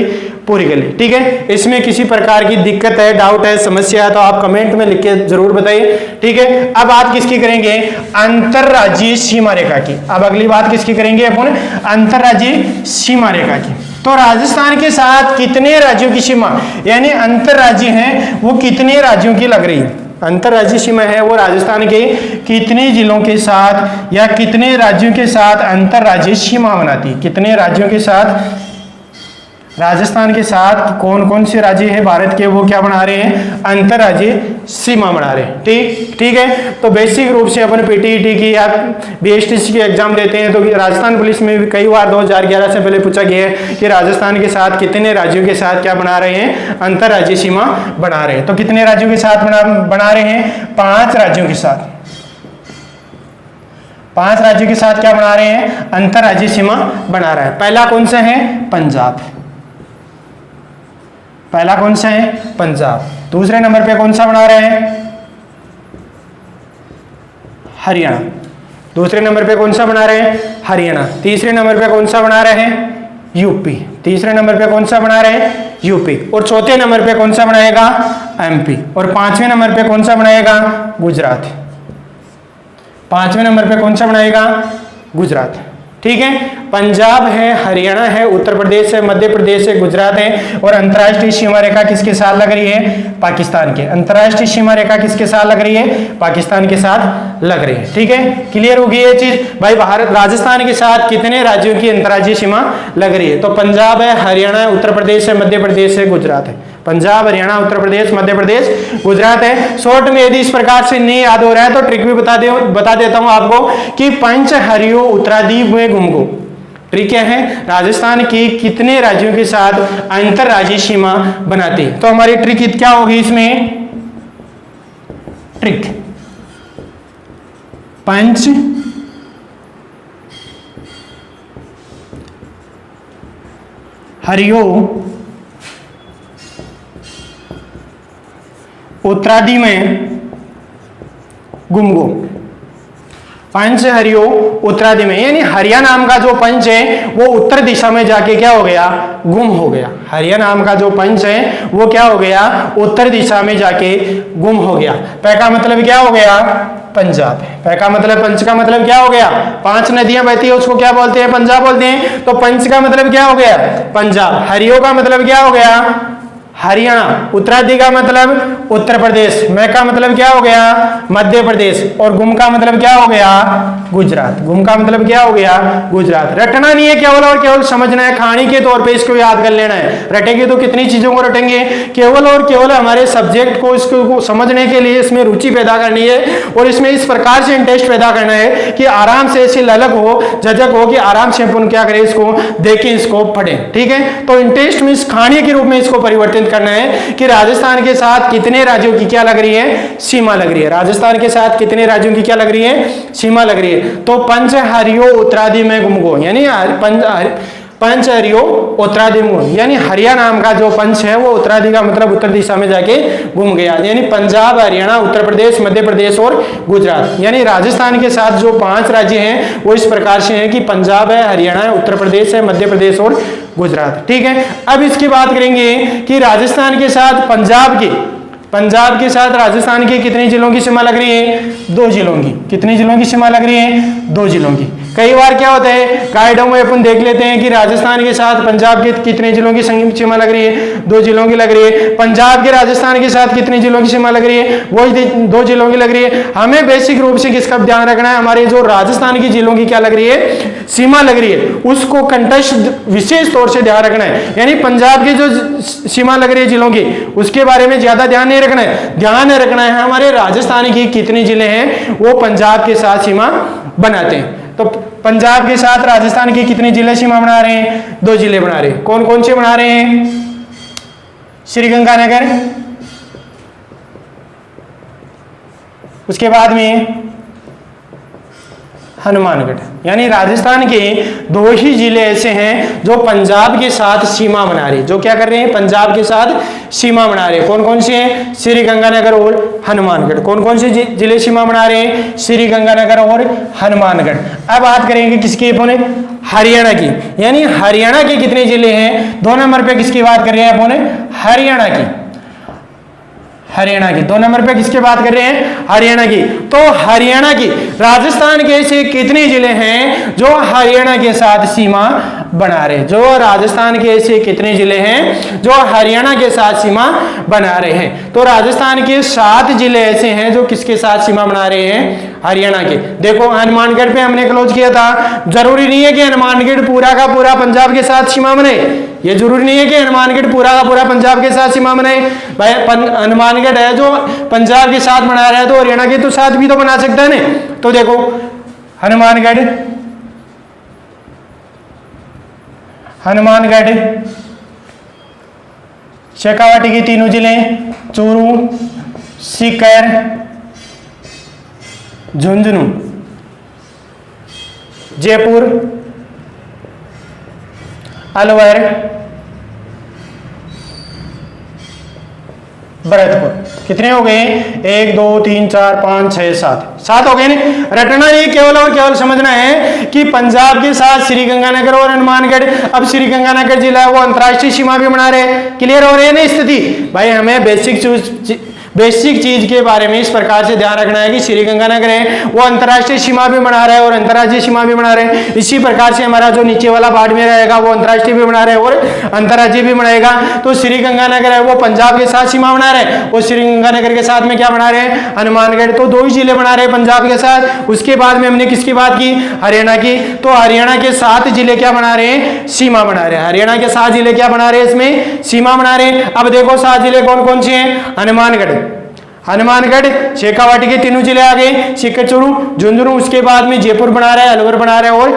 पूरी कर ली। ठीक है, इसमें किसी प्रकार की दिक्कत है, डाउट है, समस्या है तो आप कमेंट में लिख के जरूर बताइए। ठीक है, अब बात किसकी करेंगे? अंतरराज्यीय सीमा रेखा की। अब अगली बात किसकी करेंगे अपन? अंतरराज्यीय सीमा रेखा की। तो राजस्थान के साथ कितने राज्यों की सीमा, यानी अंतरराज्य है, वो कितने राज्यों की लग रही है? अंतरराज्यीय सीमा है वो राजस्थान के कितने जिलों के साथ या कितने राज्यों के साथ अंतरराज्यीय सीमा बनाती है? कितने राज्यों के साथ? राजस्थान के साथ कौन कौन से राज्य है भारत के, वो क्या बना रहे हैं? अंतरराज्यीय सीमा बना रहे हैं। ठीक है, तो बेसिक रूप से अपन PTET की या BSTC की एग्जाम देते हैं तो राजस्थान पुलिस में भी कई बार 2011 से पहले पूछा गया है कि राजस्थान के साथ कितने राज्यों के साथ क्या बना रहे हैं? अंतरराज्यीय सीमा बना रहे हैं। तो कितने राज्यों के साथ बना रहे हैं? 5 राज्यों के साथ। 5 राज्यों के साथ क्या बना रहे हैं? अंतरराज्यीय सीमा बना रहा है। पहला कौन सा है? पंजाब। पहला कौन सा है? पंजाब। दूसरे नंबर पे कौन सा बना रहे हैं? हरियाणा। दूसरे नंबर पे कौन सा बना रहे हैं? हरियाणा। तीसरे नंबर पे कौन सा बना रहे हैं? यूपी। तीसरे नंबर पे कौन सा बना रहे हैं? यूपी। और चौथे नंबर पे कौन सा बनाएगा? MP। और 5वें नंबर पे कौन सा बनाएगा? गुजरात। 5वें नंबर पे कौन सा बनाएगा? गुजरात। ठीक है, पंजाब है, हरियाणा है, उत्तर प्रदेश है, मध्य प्रदेश है, गुजरात है। और अंतरराष्ट्रीय सीमा रेखा किसके साथ लग रही है? पाकिस्तान के। अंतरराष्ट्रीय सीमा रेखा किसके साथ लग रही है? पाकिस्तान के साथ लग रही है। ठीक है, क्लियर होगी ये चीज भाई? राजस्थान के साथ कितने राज्यों की अंतरराज्यीय सीमा लग रही है? तो पंजाब है, हरियाणा है, उत्तर प्रदेश है, मध्य प्रदेश है, गुजरात है। पंजाब, हरियाणा, उत्तर प्रदेश, मध्य प्रदेश, गुजरात है। शॉर्ट में यदि इस प्रकार से नहीं याद हो रहा है तो ट्रिक भी बता देता हूं आपको कि पंच हरियो उत्तरादीप में घुमगो। ट्रिक क्या है? राजस्थान की कितने राज्यों के साथ अंतरराज्यीय सीमा बनाती है? तो हमारी ट्रिक क्या होगी इसमें? ट्रिक पंच हरियो उत्तरादि में गुमगो। पंच हरियो उत्तरादि में, यानी हरिया नाम का जो पंच है वो उत्तर दिशा में जाके क्या हो गया? गुम हो गया। हरिया नाम का जो पंच है वो क्या हो गया? उत्तर दिशा में जाके गुम हो गया। पै का मतलब क्या हो गया? पंजाब। पै का मतलब, पंच का मतलब क्या हो गया? 5 नदियां बहती है उसको क्या बोलते हैं? पंजाब बोलते हैं। तो पंच का मतलब क्या हो गया? पंजाब। हरियो का मतलब क्या हो गया? हरियाणा। उत्तरादि का मतलब उत्तर प्रदेश। मैं का मतलब क्या हो गया? मध्य प्रदेश। और गुम का मतलब क्या हो गया? गुजरात। गुम का मतलब क्या हो गया? गुजरात। रटना नहीं है केवल और केवल समझना है, कहानी के तौर पे इसको याद कर लेना है। रटेंगे तो कितनी चीजों को रटेंगे, केवल और केवल हमारे सब्जेक्ट को इसको समझने के लिए इसमें रुचि पैदा करनी है और इसमें इस प्रकार से इंटरेस्ट पैदा करना है कि आराम से ऐसी ललक हो, झझक हो कि आराम से अपन क्या करें, इसको देखें, इसको पढ़ें। ठीक है, तो इंटरेस्ट में कहानी के रूप में इसको परिवर्तित करना है कि राजस्थान के साथ कितने राज्यों की क्या लग रही है? सीमा लग रही है। राजस्थान के साथ कितने राज्यों की क्या लग रही है? सीमा लग रही है। तो पंच हरियो उत्तरादि में गुमगो, यानी पंच हरियो उत्तरादि में, यानी हरिया नाम का जो पंच है वो उत्तरादि का मतलब उत्तर दिशा में जाके घूम गया, यानी पंजाब, हरियाणा, उत्तर प्रदेश, मध्य प्रदेश और गुजरात। यानी राजस्थान के साथ जो 5 राज्य हैं वो इस प्रकार से हैं कि पंजाब है, हरियाणा है, उत्तर प्रदेश है, मध्य प्रदेश और गुजरात। ठीक है, अब इसकी बात करेंगे कि राजस्थान के साथ पंजाब के साथ राजस्थान के कितने जिलों की सीमा लग रही है? 2 जिलों की। कितने जिलों की सीमा लग रही है? 2 जिलों की। कई बार क्या होता है, गाइडों में अपन देख लेते हैं कि राजस्थान के साथ पंजाब के कितने जिलों की सीमा लग रही है? 2 जिलों की लग रही है। पंजाब के राजस्थान के साथ कितने जिलों की सीमा लग रही है? वो 2 जिलों की लग रही है। हमें बेसिक रूप से किसका ध्यान रखना है? हमारे जो राजस्थान की जिलों की क्या लग रही है? सीमा लग रही है, उसको कंटेक्स्ट विशेष तौर से ध्यान रखना है। यानी पंजाब की जो सीमा लग रही है जिलों की, उसके बारे में ज्यादा ध्यान नहीं रखना है, ध्यान रखना है हमारे राजस्थान की कितने जिले हैं वो पंजाब के साथ सीमा बनाते हैं। तो पंजाब के साथ राजस्थान के कितने जिले सीमा बना रहे हैं? 2 जिले बना रहे हैं। कौन कौन से बना रहे हैं? श्रीगंगानगर, उसके बाद में हनुमानगढ़। यानी राजस्थान के 2 ही जिले ऐसे हैं जो पंजाब के साथ सीमा बना रहे हैं, जो क्या कर रहे हैं? पंजाब के साथ सीमा बना रहे हैं। कौन कौन से हैं? श्रीगंगानगर और हनुमानगढ़। कौन कौन से जिले सीमा बना रहे हैं? श्रीगंगानगर और हनुमानगढ़। अब बात करेंगे किसकी? अपने हरियाणा की। यानी हरियाणा के कितने जिले हैं? 2 नंबर पे किसकी बात कर रहे हैं? अपने हरियाणा की। हरियाणा की 2 नंबर पे किसकी बात कर रहे हैं? हरियाणा की। तो हरियाणा की, राजस्थान के ऐसे कितने जिले हैं जो हरियाणा के साथ सीमा बना रहे हैं? जो राजस्थान के ऐसे कितने जिले हैं जो हरियाणा के साथ सीमा बना रहे हैं? तो राजस्थान के 7 जिले ऐसे हैं जो किसके साथ सीमा बना रहे हैं? हरियाणा के। देखो हनुमानगढ़ पे हमने क्लोज किया था। जरूरी नहीं है कि हनुमानगढ़ पूरा का पूरा पंजाब के साथ सीमा बनाए, ये जरूरी नहीं है कि हनुमानगढ़ पूरा का पूरा पंजाब के साथ सीमा बनाए। भाई हनुमानगढ़ है जो पंजाब के साथ बना रहा है तो हरियाणा के तो साथ भी तो बना सकता है ना। तो देखो हनुमानगढ़, शेखावाटी के 3 जिले, चूरू, सीकर, झुंझुनू, जयपुर, अलवर, भरतपुर। कितने हो गए? 1 2 3 4 5 6 7 हो गए ना। रटना नहीं, केवल और केवल समझना है कि पंजाब के साथ श्रीगंगानगर और हनुमानगढ़, अब श्रीगंगानगर जिला है वो अंतर्राष्ट्रीय सीमा भी बना रहे। क्लियर हो रही है ना स्थिति? भाई हमें बेसिक चीज के बारे में इस प्रकार से ध्यान रखना है कि श्रीगंगानगर है वो अंतर्राष्ट्रीय सीमा भी बना रहा है और अंतर्राज्यीय सीमा भी बना रहे हैं। इसी प्रकार से हमारा जो नीचे वाला बाड़मेर रहेगा वो अंतर्राष्ट्रीय भी बना रहे हैं और अंतर्राज्यीय भी बनाएगा। तो श्रीगंगानगर है वो पंजाब के साथ सीमा बना रहे हैं और श्रीगंगानगर के साथ में क्या बना रहे हैं? हनुमानगढ़। तो 2 ही जिले बना रहे हैं पंजाब के साथ। उसके बाद में हमने किसकी बात की? हरियाणा की। तो हरियाणा के 7 जिले क्या बना रहे हैं? सीमा बना रहे हैं। हरियाणा के 7 जिले क्या बना रहे हैं? इसमें सीमा बना रहे हैं। अब देखो 7 जिले कौन कौन से हैं? हनुमानगढ़, शेखावाटी के 3 जिले आ गए, सीकर, चूरू, झुंझुनू, उसके बाद में जयपुर बना रहा है, अलवर बना रहा है और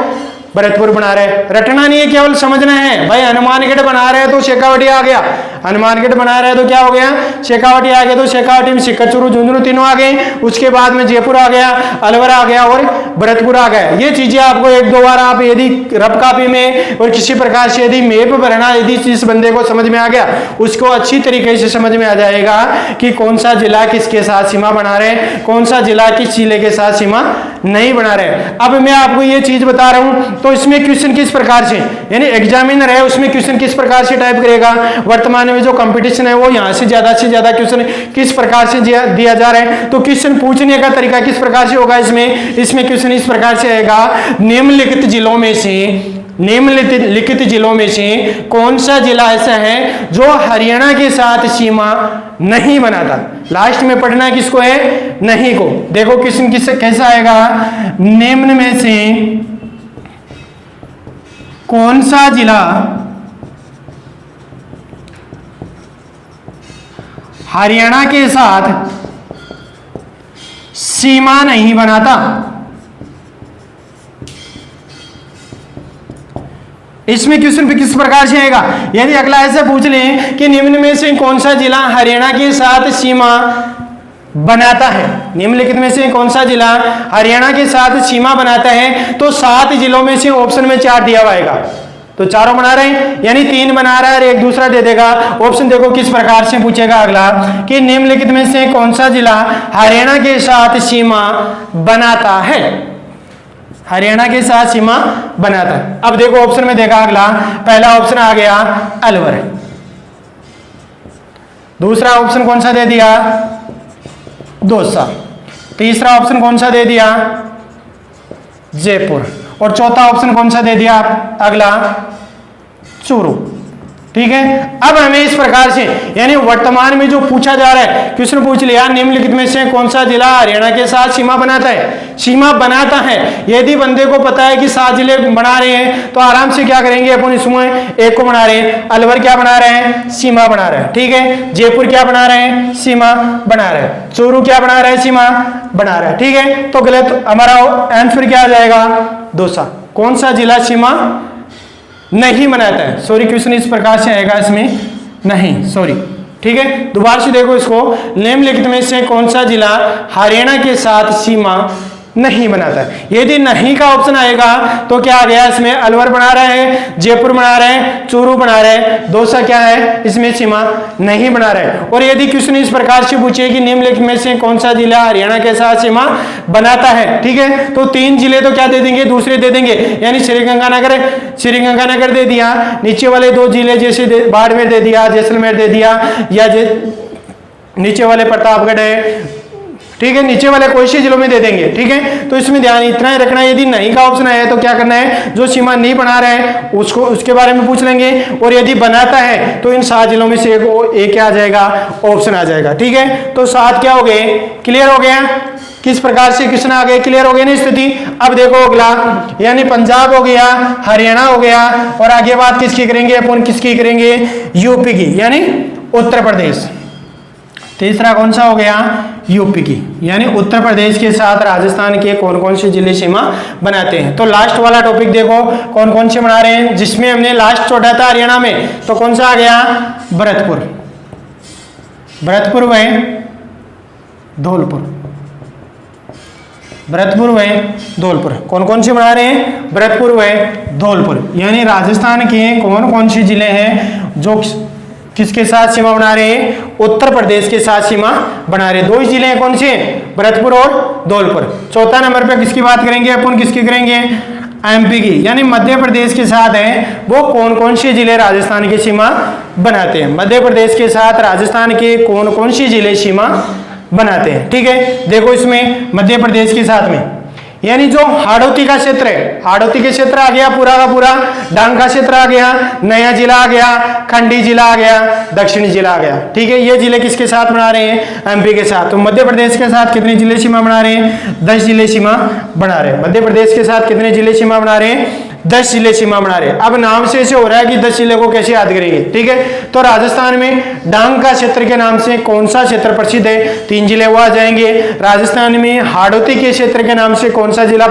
भरतपुर बना रहे हैं। रटना नहीं है, केवल समझना है। भाई हनुमानगढ़ बना रहे हैं तो शेखावाटी आ गया, हनुमानगढ़ बना रहे हैं तो क्या हो गया? शेखावाटी आ गया। तो शेखावाटी में सीकर, चूरू, झुंझुनू तीनों आ गए। उसके बाद में जयपुर आ गया, अलवर आ गया और भरतपुर आ गया। ये चीजें आपको 1-2 बार आप यदि रफ कॉपी में और किसी प्रकार से यदि मैप भरना, यदि जिस बंदे को समझ में आ गया उसको अच्छी तरीके से समझ में आ जाएगा कि कौन सा जिला किसके साथ सीमा बना रहे हैं, कौन सा जिला किस जिले के साथ सीमा नहीं बना रहे। अब मैं आपको ये चीज बता रहा हूं तो इसमें क्वेश्चन किस प्रकार से, यानी एग्जामिनर है उसमें क्वेश्चन किस प्रकार से टाइप करेगा। वर्तमान में जो कंपटीशन है वो यहाँ से ज्यादा क्वेश्चन किस प्रकार से दिया जा रहा है। तो क्वेश्चन पूछने का तरीका किस प्रकार से होगा? इसमें क्वेश्चन इस प्रकार से आएगा, निम्नलिखित जिलों में से निम्नलिखित जिलों में से कौन सा जिला ऐसा है जो हरियाणा के साथ सीमा नहीं बनाता। लास्ट में पढ़ना किसको है, नहीं को। देखो कैसा आएगा, निम्न में से कौन सा जिला हरियाणा के साथ सीमा नहीं बनाता। इसमें क्वेश्चन किस प्रकार से आएगा, यदि अगला ऐसे पूछ लें कि निम्न में से कौन सा जिला हरियाणा के साथ सीमा बनाता है, निम्नलिखित में से कौन सा जिला हरियाणा के साथ सीमा बनाता है, तो 7 जिलों में से ऑप्शन में 4 दिया हुआ आएगा। तो चारों बना रहे हैं, यानी 3 बना रहा है और एक दूसरा दे देगा। ऑप्शन देखो किस प्रकार से पूछेगा अगला कि निम्नलिखित में से कौन सा जिला हरियाणा के साथ सीमा बनाता है, हरियाणा के साथ सीमा बनाता है। अब देखो ऑप्शन में देखा अगला, पहला ऑप्शन आ गया अलवर, दूसरा ऑप्शन कौन सा दे दिया, दौसा, तीसरा ऑप्शन कौन सा दे दिया, जयपुर, और चौथा ऑप्शन कौन सा दे दिया अगला, चूरू। ठीक है, अब हमें इस प्रकार से यानी वर्तमान में जो पूछा जा रहा है, क्वेश्चन पूछ लिया निम्नलिखित में से कौन सा जिला हरियाणा के साथ सीमा बनाता है, सीमा बनाता है। यदि बंदे को पता है कि 7 जिले बना रहे हैं तो आराम से क्या करेंगे, अपन इसमें एक को बना रहे हैं, अलवर क्या बना रहे हैं, सीमा बना रहे हैं। ठीक है, जयपुर क्या बना रहे हैं, सीमा बना रहे हैं, चूरू क्या बना रहे हैं, सीमा बना रहे हैं। ठीक है, तो गलत हमारा आंसर क्या आ जाएगा, दौसा। कौन सा जिला सीमा नहीं बनाता है, सॉरी क्वेश्चन इस प्रकार से आएगा, इसमें नहीं, सॉरी। ठीक है, दोबारा से देखो इसको, निम्नलिखित में से कौन सा जिला हरियाणा के साथ सीमा नहीं बनाता है। यदि नहीं का ऑप्शन आएगा तो क्या आ गया, इसमें अलवर बना रहे हैं, जयपुर बना रहे हैं, चूरू बना रहे हैं, दौसा क्या है, इसमें सीमा नहीं बना रहे। और यदि क्वेश्चन इस प्रकार से पूछे कि निम्नलिखित में से कौन सा जिला हरियाणा के साथ सीमा बनाता है, ठीक है, तो 3 जिले तो क्या दे देंगे, दूसरे दे देंगे, यानी श्रीगंगानगर दे दिया, नीचे वाले 2 जिले जैसे बाड़मेर दे दिया, जैसलमेर दे दिया, या नीचे वाले प्रतापगढ़ है, ठीक है, नीचे वाले कोई से जिलों में दे देंगे। ठीक है, तो इसमें ध्यान इतना ही रखना है, यदि नहीं का ऑप्शन आया तो क्या करना है, जो सीमा नहीं बना रहे हैं उसको उसके बारे में पूछ लेंगे, और यदि बनाता है तो इन 7 जिलों में से एक क्या आ जाएगा, ऑप्शन आ जाएगा। ठीक है, तो 7 क्या हो गए, क्लियर हो गया, किस प्रकार से क्वेश्चन आ गए, क्लियर हो गया ना स्थिति। अब देखो अगला, यानी पंजाब हो गया, हरियाणा हो गया, और आगे बात किसकी करेंगे अपन, किसकी करेंगे, यूपी की, यानी उत्तर प्रदेश। तीसरा कौन सा हो गया, यूपी की, यानी उत्तर प्रदेश के साथ राजस्थान के कौन कौन से जिले सीमा बनाते हैं। तो लास्ट वाला टॉपिक देखो कौन कौन से बना रहे हैं, जिसमें हमने लास्ट छोड़ा था हरियाणा में, तो कौन सा आ गया, भरतपुर, भरतपुर व धौलपुर, भरतपुर व धौलपुर, कौन कौन से बना रहे हैं, भरतपुर व धौलपुर, यानी राजस्थान के कौन कौन से जिले हैं जो किसके साथ सीमा बना रहे हैं, उत्तर प्रदेश के साथ सीमा बना रहे हैं। 2 जिले हैं कौन से, भरतपुर और धौलपुर। चौथा नंबर पे किसकी बात करेंगे अपन, किसकी करेंगे, एमपी की, यानी मध्य प्रदेश के साथ है वो कौन कौन से जिले राजस्थान की सीमा बनाते हैं, मध्य प्रदेश के साथ राजस्थान के कौन कौन से जिले सीमा बनाते हैं। ठीक है, देखो इसमें मध्य प्रदेश के साथ में यानी जो हाड़ौती का क्षेत्र है, हाड़ौती के क्षेत्र आ गया पूरा का पूरा, डांग का क्षेत्र आ गया, नया जिला आ गया, खंडी जिला आ गया, दक्षिणी जिला आ गया। ठीक है, ये जिले किसके साथ बना रहे हैं, एमपी के साथ। तो मध्य प्रदेश के साथ कितने जिले सीमा बना रहे हैं, 10 जिले सीमा बना रहे हैं। मध्य प्रदेश के साथ कितने जिले सीमा बना रहे हैं, 10 जिले सीमा बना रहे हैं। अब नाम से ऐसे हो रहा है कि 10 जिले को कैसे याद करेंगे। ठीक है, तो राजस्थान में डांग का क्षेत्र के नाम से कौन सा क्षेत्र प्रसिद्ध है, 3 जिले वो आ जाएंगे। राजस्थान में हाड़ौती के क्षेत्र के नाम से कौन सा जिला,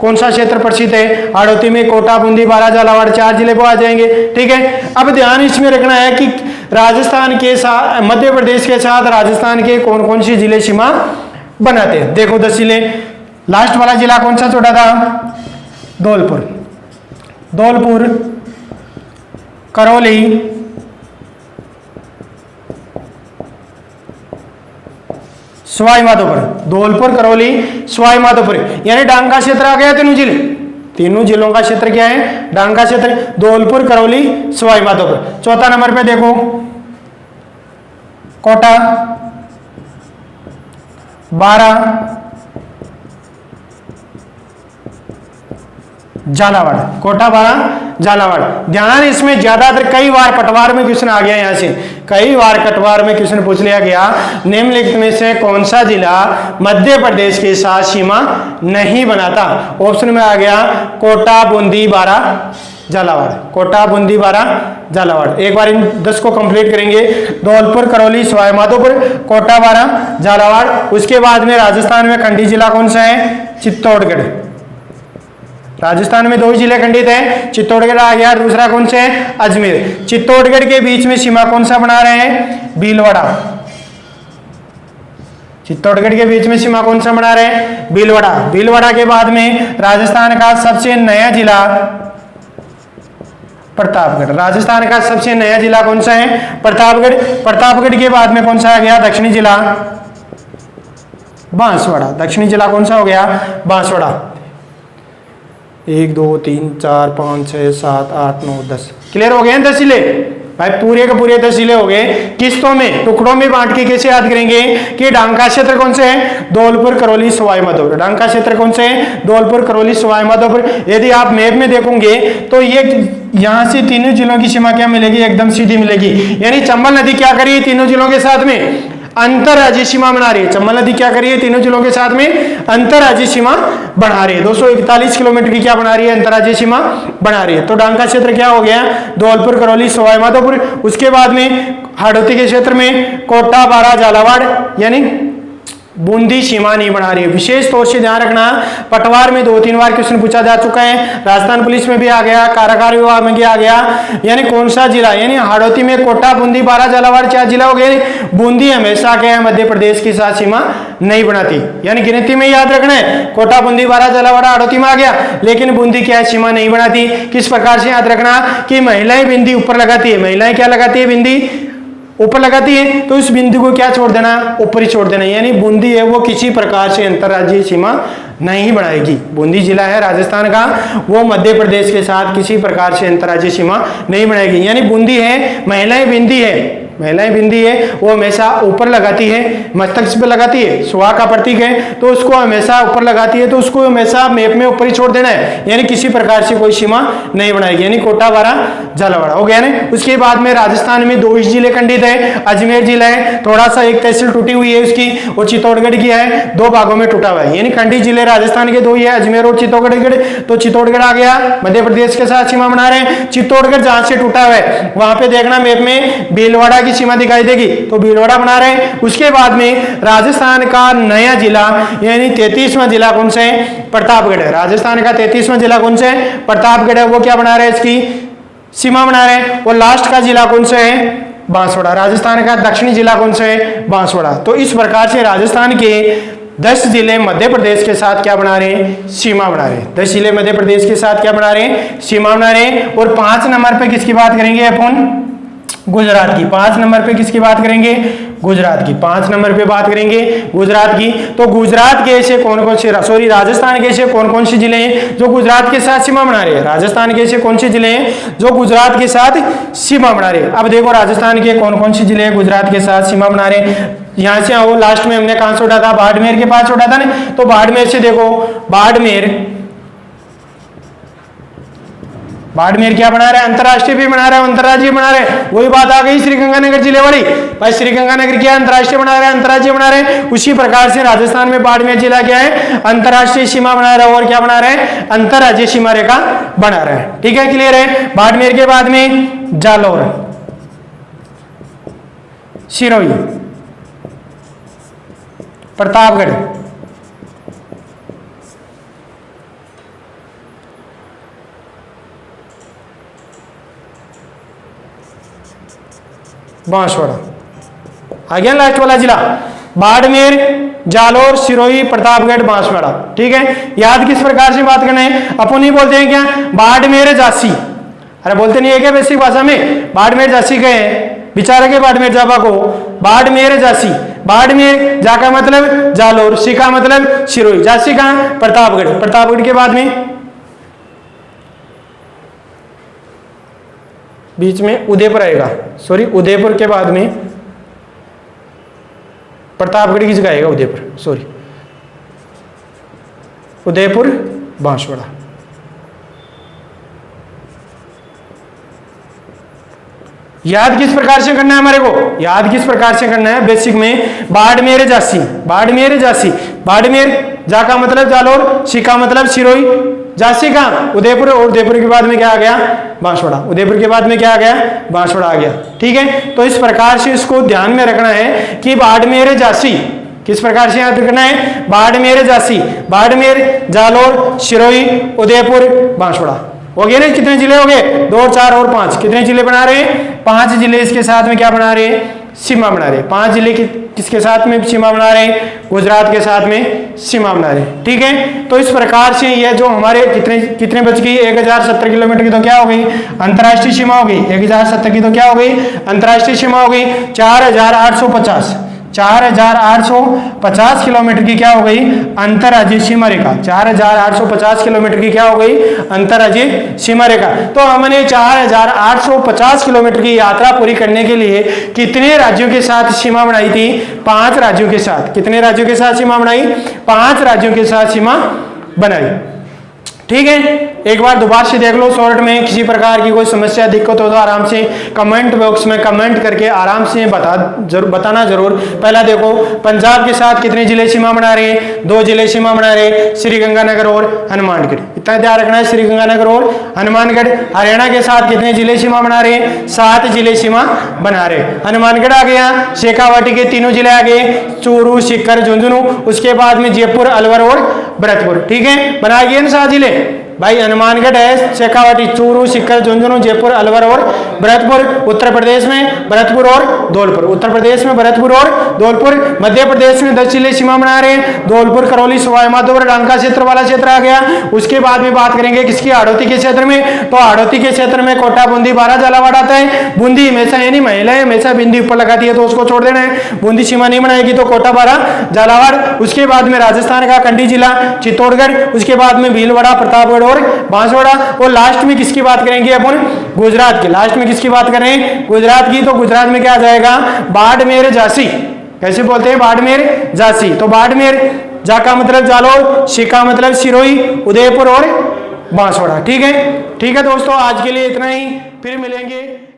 कौन सा क्षेत्र प्रसिद्ध है, हाड़ौती में कोटा, बूंदी, बारा, झालावाड़, 4 जिले वो आ जाएंगे। ठीक है, अब ध्यान इसमें रखना है कि राजस्थान के साथ, मध्य प्रदेश के साथ राजस्थान के कौन कौन से जिले सीमा बनाते हैं। देखो 10 जिले, लास्ट वाला जिला कौन सा छोटा था, धौलपुर, धौलपुर, करौली, सवाई माधोपुर, धौलपुर, करौली, सवाई माधोपुर, यानी डांग का क्षेत्र आ गया। तीनों जिलों का क्षेत्र क्या है, डांग का क्षेत्र, धौलपुर, करौली, सवाई माधोपुर। चौथा नंबर पे देखो कोटा, बारा, झालावाड़, कोटा, बारा, झालावाड़। ध्यान इसमें ज्यादातर कई बार पटवार में क्वेश्चन आ गया, यहाँ से कई बार पटवार में क्वेश्चन पूछ लिया गया, निम्नलिखित में से कौन सा जिला मध्य प्रदेश के साथ सीमा नहीं बनाता। ऑप्शन में आ गया कोटा, बूंदी, बारा, झालावाड़। कोटा, बूंदी, बारा, झालावाड़। एक बार इन 10 को कंप्लीट करेंगे। धौलपुर, करौली, सवाई माधोपुर, कोटा, बारा, झालावाड़। उसके बाद में राजस्थान में खंडी जिला कौन सा है? चित्तौड़गढ़। राजस्थान में 2 जिले खंडित हैं, चित्तौड़गढ़ आ गया, दूसरा कौन से है? अजमेर। चित्तौड़गढ़ के बीच में सीमा कौन सा बना रहे हैं? भीलवाड़ा। चित्तौड़गढ़ के बीच में सीमा कौन सा बना रहे हैं? भीलवाड़ा। भीलवाड़ा के बाद में राजस्थान का सबसे नया जिला प्रतापगढ़। राजस्थान का सबसे नया जिला कौन सा है? प्रतापगढ़। प्रतापगढ़ के बाद में कौन सा आ गया? दक्षिणी जिला बांसवाड़ा। दक्षिणी जिला कौन सा हो गया? बांसवाड़ा। 1 2 3 4 5 6 7 8 9 10 क्लियर हो गए हैं 10 जिले भाई, पूरे के पूरे 10 जिले हो गए। किस्तों में, टुकड़ों में बांट के कैसे याद करेंगे कि डांग का क्षेत्र कौन से है? धौलपुर, करौली, सवाई माधोपुर। डांग का क्षेत्र कौन से है? धौलपुर, करौली, सवाई माधोपुर। यदि आप मैप में देखोगे तो ये यहां से तीनों जिलों की सीमा क्या मिलेगी? एकदम सीधी मिलेगी। यानी चंबल नदी क्या करी है? तीनों जिलों के साथ में अंतरराज्यीय सीमा बना रही है। चंबल नदी क्या करी है? तीनों जिलों के साथ में अंतरराज्यीय सीमा बना रही है। 241 किलोमीटर की क्या बना रही है? अंतरराज्यीय सीमा बना रही है। तो डांग का क्षेत्र क्या हो गया? धौलपुर, करौली, सवाई माधोपुर। उसके बाद में हाड़ौती के क्षेत्र में कोटा, बारा, झालावाड़ यानी बूंदी सीमा नहीं बना रही है। विशेष तौर से ध्यान रखना, पटवार में 2-3 बार क्वेश्चन पूछा जा चुका है, राजस्थान पुलिस में भी आ गया, कारागार विभाग में भी आ गया। यानी कौन सा जिला, यानी हाड़ौती में कोटा, बूंदी, बारा, झालावाड़ 4 जिला हो गए। बूंदी हमेशा क्या है? मध्य प्रदेश के साथ सीमा नहीं बनाती। यानी गिनती में याद रखना है, कोटा, बूंदी, बारा, झालावाड़ हाड़ौती में आ गया, लेकिन बूंदी क्या है? सीमा नहीं बनाती। किस प्रकार से याद रखना कि महिलाएं बिंदी ऊपर लगाती है। महिलाएं क्या लगाती है? बिंदी ऊपर लगाती है, तो इस बिंदु को क्या छोड़ देना? ऊपर ही छोड़ देना। यानी बूंदी है वो किसी प्रकार से अंतरराज्यीय सीमा नहीं बनाएगी। बूंदी जिला है राजस्थान का, वो मध्य प्रदेश के साथ किसी प्रकार से अंतरराज्यीय सीमा नहीं बनाएगी। यानी बूंदी है, महिलाएं बिंदी है, महिलाएं बिंदी है, वो हमेशा ऊपर लगाती है, मस्तक पे लगाती है, सुहाग का प्रतीक है, तो उसको हमेशा ऊपर लगाती है, तो उसको हमेशा मैप में ऊपर ही छोड़ देना है। यानी किसी प्रकार से कोई सीमा नहीं बनाएगी। यानी कोटा, बारा, झालावाड़ हो गया ना। उसके बाद में राजस्थान में 2 जिले खंडित है। अजमेर जिला है, थोड़ा सा एक तहसील टूटी हुई है उसकी, और चित्तौड़गढ़ की है, 2 भागों में टूटा हुआ है। यानी खंडित जिले राजस्थान के 2 ही है, अजमेर और चित्तौड़गढ़। तो चित्तौड़गढ़ आ गया, मध्य प्रदेश के साथ सीमा बना रहे हैं। चित्तौड़गढ़ जहां से टूटा हुआ है वहां पे देखना मैप में भीलवाड़ा की सीमा दिखाई देगी, तो भीलवाड़ा बना रहे हैं। उसके बाद में राजस्थान का नया जिला यानी 33वां जिला कौन सा है? प्रतापगढ़ है। राजस्थान का 33वां जिला कौन सा है? प्रतापगढ़ है। वो क्या बना रहे हैं? इसकी सीमा बना रहे हैं। और लास्ट का जिला कौन सा है? बांसवाड़ा। राजस्थान का दक्षिणी जिला कौन सा है? बांसवाड़ा। तो इस प्रकार से राजस्थान के 10 जिले मध्य प्रदेश के साथ क्या बना रहे हैं? सीमा बना रहे हैं। 10 जिले मध्य प्रदेश के साथ क्या बना रहे हैं? सीमा बना रहे हैं। और 5 नंबर पे किसकी बात करेंगे अपन? गुजरात की। 5 नंबर पे किसकी बात करेंगे? गुजरात की। 5 नंबर पे बात करेंगे गुजरात की। तो गुजरात के ऐसे कौन कौन से, सॉरी राजस्थान के ऐसे कौन कौन से जिले हैं जो गुजरात के साथ सीमा बना रहे हैं? राजस्थान के ऐसे कौन से जिले हैं जो गुजरात के साथ सीमा बना रहे हैं? अब देखो राजस्थान के कौन कौन से जिले हैं गुजरात के साथ सीमा बना रहे हैं। यहां से आओ, लास्ट में हमने कहां से उठा था? बाड़मेर के पास उठा था ना। तो बाड़मेर से देखो, बाड़मेर क्या बना रहा है? अंतरराष्ट्रीय भी बना रहा है, अंतरराज्यीय बना रहे हैं। वही बात आ गई श्रीगंगानगर जिले वाली। भाई श्रीगंगानगर क्या अंतरराष्ट्रीय बना रहे हैं, अंतरराज्यीय बना रहे हैं। उसी प्रकार से राजस्थान में बाड़मेर जिला क्या है? अंतरराष्ट्रीय सीमा बना रहा है। और क्या बना रहे हैं? अंतरराज्यीय सीमा रेखा बना रहा है। ठीक है, क्लियर है। बाड़मेर के बाद में जालौर, सिरोही, प्रतापगढ़, बांसवाड़ा आ गया लास्ट वाला जिला। बाड़मेर, जालौर, सिरोही, प्रतापगढ़, बांसवाड़ा। ठीक है, याद किस प्रकार से बात करना है? अपन ही बोलते हैं क्या? बाड़मेर झांसी। अरे बोलते नहीं है क्या बेसिक भाषा में? बाड़मेर झांसी गए बिचारा के बाड़मेर जाबा को, बाड़मेर झांसी। बाड़मेर जा का मतलब जालौर, सी का मतलब सिरोही, झांसी का प्रतापगढ़। प्रतापगढ़ के बाद में बीच में उदयपुर आएगा, सॉरी उदयपुर के बाद में प्रतापगढ़ की जगह आएगा उदयपुर, सॉरी उदयपुर, बांसवाड़ा। याद किस प्रकार से करना है हमारे को, याद किस प्रकार से करना है बेसिक में, बाड़मेर झांसी, बाड़मेर झांसी, बाड़मेर जा का मतलब जालोर, सी का मतलब सिरोही, झांसी का उदयपुर, और उदयपुर के बाद में क्या आ गया, बांसवाड़ा, उदयपुर के बाद में क्या आ गया, बांसवाड़ा आ गया। ठीक है, तो इस प्रकार से इसको ध्यान में रखना है कि बाड़मेर झांसी किस प्रकार से याद रखना है, बाड़मेर झांसी, बाड़मेर, जालोर, सिरोही, उदयपुर, बांसवाड़ा। हो गए ना, कितने जिले हो गए, 2, 4 और 5, कितने जिले बना रहे हैं, 5 जिले इसके साथ में क्या बना रहे हैं, सीमा बना रहे हैं। 5 जिले किसके साथ में सीमा बना रहे हैं, गुजरात के साथ में सीमा बना रहे हैं। ठीक है, तो इस प्रकार से ये जो हमारे कितने बच गई, 1070 किलोमीटर की तो क्या हो गई, अंतर्राष्ट्रीय सीमा हो गई, 1070 की तो क्या हो गई, अंतर्राष्ट्रीय सीमा हो गई। 4850 किलोमीटर की क्या हो गई, अंतर्राज्यीय सीमा रेखा, 4850 किलोमीटर की क्या हो गई, अंतर्राज्यीय सीमा रेखा। तो हमने 4850 किलोमीटर की यात्रा पूरी करने के लिए कितने राज्यों के साथ सीमा बनाई थी, 5 राज्यों के साथ। कितने राज्यों के साथ सीमा बनाई, 5 राज्यों के साथ सीमा बनाई। ठीक है, एक बार दोबारा से देख लो शॉर्ट में, किसी प्रकार की कोई समस्या दिक्कत हो तो आराम से कमेंट बॉक्स में कमेंट करके आराम से बताना जरूर। पहला देखो, पंजाब के साथ कितने जिले सीमा बना रहे हैं, 2 जिले सीमा बना रहे हैं, श्रीगंगानगर और हनुमानगढ़, इतना ध्यान रखना है, श्रीगंगानगर और हनुमानगढ़। हरियाणा के साथ कितने जिले सीमा बना रहे हैं, 7 जिले सीमा बना रहे हैं। हनुमानगढ़ आ गया, शेखावाटी के 3 जिले आ गए, चूरू, सीकर, झुंझुनू, उसके बाद में जयपुर, अलवर और भरतपुर। ठीक है, बना गए ना 7 जिले भाई, हनुमानगढ़ है, शेखावाटी, चूरू, सीकर, झुंझुनू, जयपुर, अलवर और भरतपुर। उत्तर प्रदेश में भरतपुर और धौलपुर, उत्तर प्रदेश में भरतपुर और धौलपुर। मध्य प्रदेश में 10 जिले सीमा बना रहे हैं, धौलपुर, करौली, सवाई माधोपुर, डांका क्षेत्र वाला क्षेत्र आ गया। उसके बाद में बात करेंगे किसकी, हाड़ौती के क्षेत्र में, तो हाड़ौती के क्षेत्र में कोटा, बूंदी, बारा, झालावाड़ आता है। बूंदी हमेशा यानी महिलाएं हमेशा बिंदी ऊपर लगाती है तो उसको छोड़ देना है, बूंदी सीमा नहीं बनाएगी तो कोटा, बारा, झालावाड़। उसके बाद में राजस्थान का कंडी जिला, चित्तौड़गढ़, उसके बाद में भीलवाड़ा, प्रतापगढ़ और बांसवाड़ा। और लास्ट में किसकी बात करेंगे अपन, गुजरात की। लास्ट में किसकी बात कर रहे हैं, गुजरात की। तो गुजरात में क्या आ जाएगा, बाड़मेर झांसी। कैसे बोलते हैं, बाड़मेर झांसी। तो बाड़मेर जा का मतलब जालोर, सी का मतलब सिरोही, उदयपुर और बांसवाड़ा। ठीक है, ठीक है दोस्तों, आज के लिए इतना ही, फिर मिलेंगे।